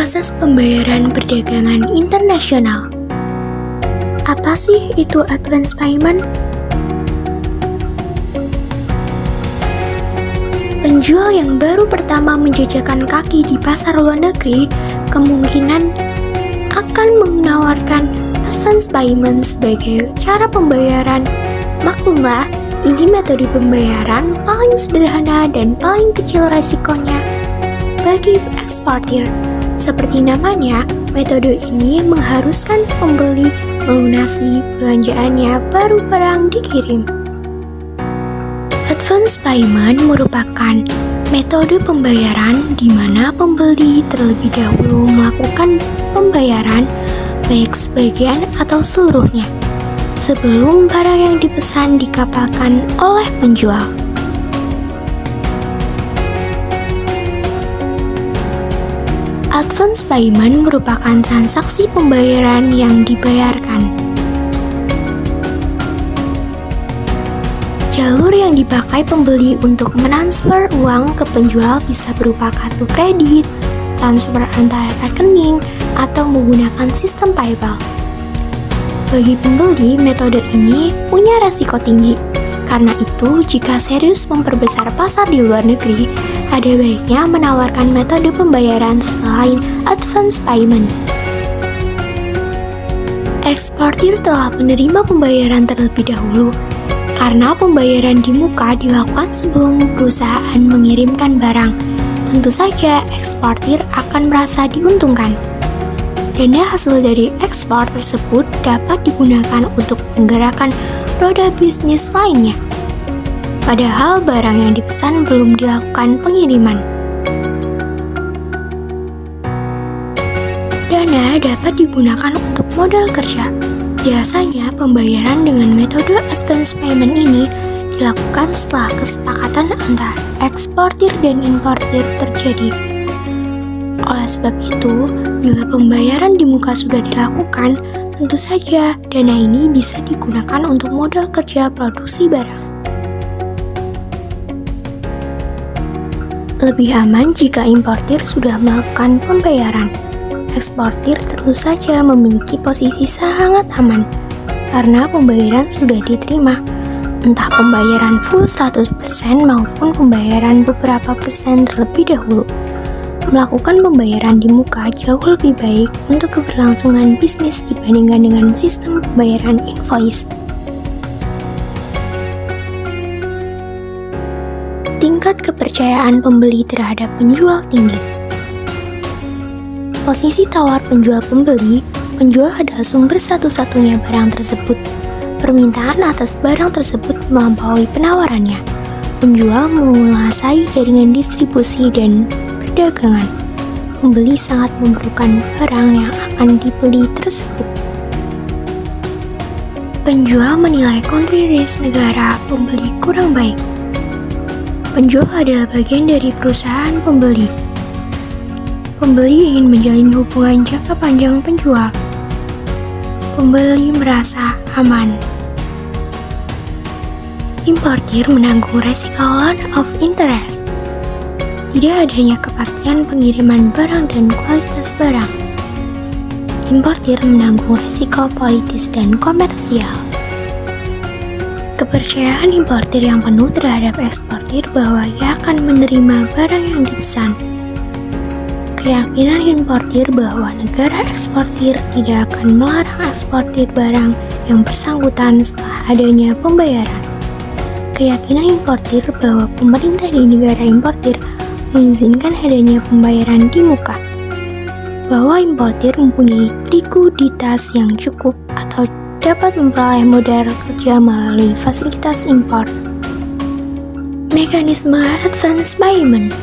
Proses pembayaran perdagangan internasional. Apa sih itu advance payment? Penjual yang baru pertama menjajakan kaki di pasar luar negeri kemungkinan akan menawarkan advance payment sebagai cara pembayaran. Maklumlah, ini metode pembayaran paling sederhana dan paling kecil resikonya bagi eksportir. Seperti namanya, metode ini mengharuskan pembeli melunasi belanjaannya baru barang dikirim. Advance payment merupakan metode pembayaran di mana pembeli terlebih dahulu melakukan pembayaran baik sebagian atau seluruhnya sebelum barang yang dipesan dikapalkan oleh penjual. Advance payment merupakan transaksi pembayaran yang dibayarkan. Jalur yang dipakai pembeli untuk mentransfer uang ke penjual bisa berupa kartu kredit, transfer antar rekening, atau menggunakan sistem PayPal. Bagi pembeli, metode ini punya resiko tinggi. Karena itu, jika serius memperbesar pasar di luar negeri, ada baiknya menawarkan metode pembayaran selain advance payment. Eksportir telah menerima pembayaran terlebih dahulu, karena pembayaran di muka dilakukan sebelum perusahaan mengirimkan barang. Tentu saja, eksportir akan merasa diuntungkan. Dana hasil dari ekspor tersebut dapat digunakan untuk menggerakkan roda bisnis lainnya. Padahal barang yang dipesan belum dilakukan pengiriman. Dana dapat digunakan untuk modal kerja. Biasanya pembayaran dengan metode advance payment ini dilakukan setelah kesepakatan antara eksportir dan importir terjadi. Oleh sebab itu, bila pembayaran di muka sudah dilakukan, tentu saja dana ini bisa digunakan untuk modal kerja produksi barang. Lebih aman jika importir sudah melakukan pembayaran. Eksportir tentu saja memiliki posisi sangat aman karena pembayaran sudah diterima, entah pembayaran full 100% maupun pembayaran beberapa persen terlebih dahulu. Melakukan pembayaran di muka jauh lebih baik untuk keberlangsungan bisnis dibandingkan dengan sistem pembayaran invoice. Tingkat kepercayaan pembeli terhadap penjual tinggi. Posisi tawar penjual-pembeli, penjual adalah sumber satu-satunya barang tersebut. Permintaan atas barang tersebut melampaui penawarannya. Penjual menguasai jaringan distribusi dan perdagangan. Pembeli sangat memerlukan barang yang akan dibeli tersebut. Penjual menilai country risk negara pembeli kurang baik. Penjual adalah bagian dari perusahaan pembeli. Pembeli ingin menjalin hubungan jangka panjang penjual. Pembeli merasa aman. Importir menanggung resiko loss of interest. Tidak adanya kepastian pengiriman barang dan kualitas barang. Importir menanggung resiko politis dan komersial. Kepercayaan importir yang penuh terhadap eksportir bahwa ia akan menerima barang yang dipesan. Keyakinan importir bahwa negara eksportir tidak akan melarang eksportir barang yang bersangkutan setelah adanya pembayaran. Keyakinan importir bahwa pemerintah di negara importir mengizinkan adanya pembayaran di muka. Bahwa importir mempunyai likuiditas yang cukup atau dapat memperoleh modal kerja melalui fasilitas impor. Mekanisme advance payment.